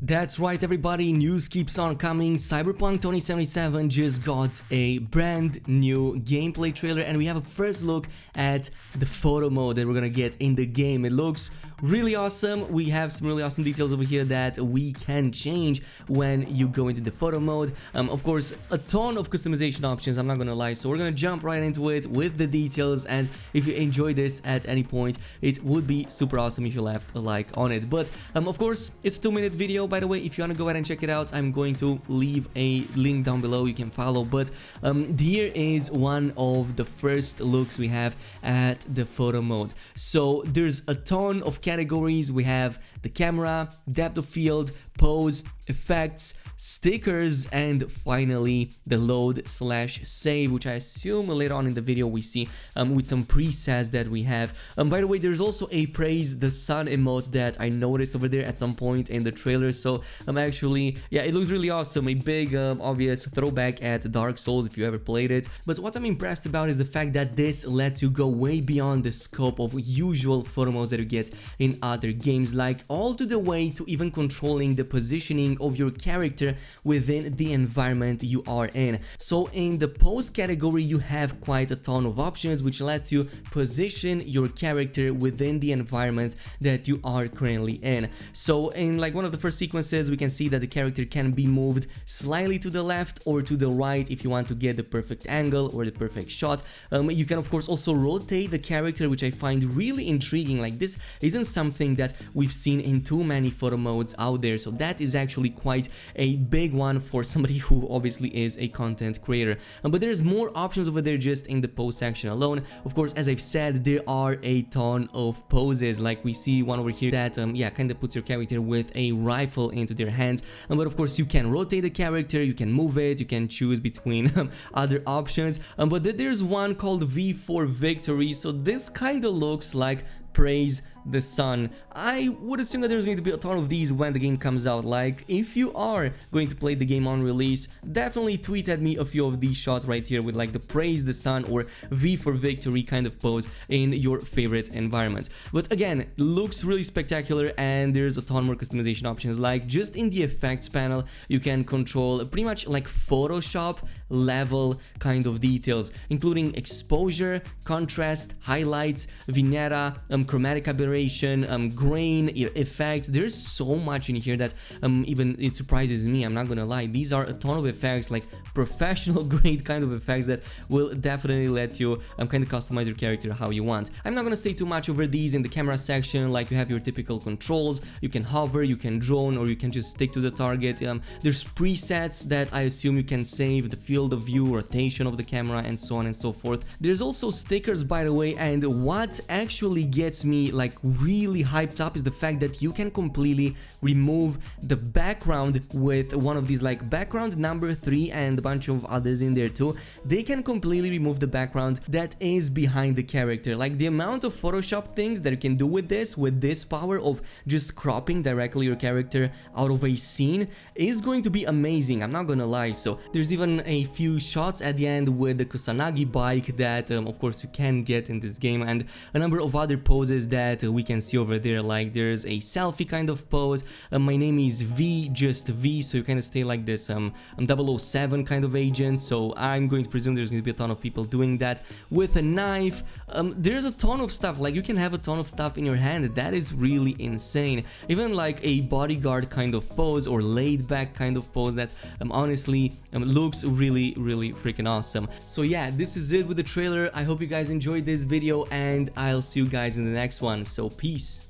That's right, everybody, news keeps on coming. Cyberpunk 2077 just got a brand new gameplay trailer, and we have a first look at the photo mode that we're gonna get in the game. It looks really awesome. We have some really awesome details over here that we can change when you go into the photo mode. Of course, a ton of customization options, I'm not gonna lie, so we're gonna jump right into it with the details. And if you enjoy this at any point, it would be super awesome if you left a like on it. But of course, it's a 2-minute video, by the way. If you want to go ahead and check it out, I'm going to leave a link down below, you can follow. But here is one of the first looks we have at the photo mode. So there's a ton of categories. We have the camera, depth of field, pose, effects, stickers, and finally the load/save, which I assume later on in the video we see with some presets that we have. By the way, there's also a praise the sun emote that I noticed over there at some point in the trailer. So actually, yeah, it looks really awesome. A big obvious throwback at Dark Souls if you ever played it. But what I'm impressed about is the fact that this lets you go way beyond the scope of usual photo modes that you get in other games, like all to the way to even controlling the positioning of your character within the environment you are in. So in the pose category, you have quite a ton of options which lets you position your character within the environment that you are currently in. So in like one of the first sequences, we can see that the character can be moved slightly to the left or to the right if you want to get the perfect angle or the perfect shot. You can of course also rotate the character, which I find really intriguing. Like, this isn't something that we've seen in too many photo modes out there, so that is actually quite a big one for somebody who obviously is a content creator. But there's more options over there just in the pose section alone. Of course, as I've said, there are a ton of poses. Like, we see one over here that yeah, kind of puts your character with a rifle into their hands. But of course, you can rotate the character, you can move it, you can choose between other options. But there's one called V for Victory. So this kind of looks like praise the sun. I would assume that there's going to be a ton of these when the game comes out. Like, if you are going to play the game on release, definitely tweet at me a few of these shots right here with like the praise the sun or V for victory kind of pose in your favorite environment. But again, looks really spectacular, and there's a ton more customization options. Like, just in the effects panel, you can control pretty much like Photoshop level kind of details, including exposure, contrast, highlights, vignetta, chromatic aberration, grain effects. There's so much in here that even it surprises me, I'm not gonna lie. These are a ton of effects, like professional grade kind of effects that will definitely let you kind of customize your character how you want. I'm not gonna stay too much over these. In the camera section, like, you have your typical controls. You can hover, you can drone, or you can just stick to the target. There's presets that I assume you can save, the field of view, rotation of the camera, and so on and so forth. There's also stickers, by the way, and what actually gets me like really hyped up is the fact that you can completely remove the background with one of these, like background number 3 and a bunch of others in there too. They can completely remove the background that is behind the character. Like, the amount of Photoshop things that you can do with this power of just cropping directly your character out of a scene is going to be amazing, I'm not gonna lie. So there's even a few shots at the end with the Kusanagi bike that of course you can get in this game, and a number of other poses that we can see over there. Like, there's a selfie kind of pose. My name is V, just V, so you kind of stay like this 007 kind of agent. So I'm going to presume there's going to be a ton of people doing that with a knife. There's a ton of stuff. Like, you can have a ton of stuff in your hand. That is really insane. Even like a bodyguard kind of pose or laid back kind of pose that honestly looks really freaking awesome. So yeah, this is it with the trailer. I hope you guys enjoyed this video, and I'll see you guys in the next one. So peace.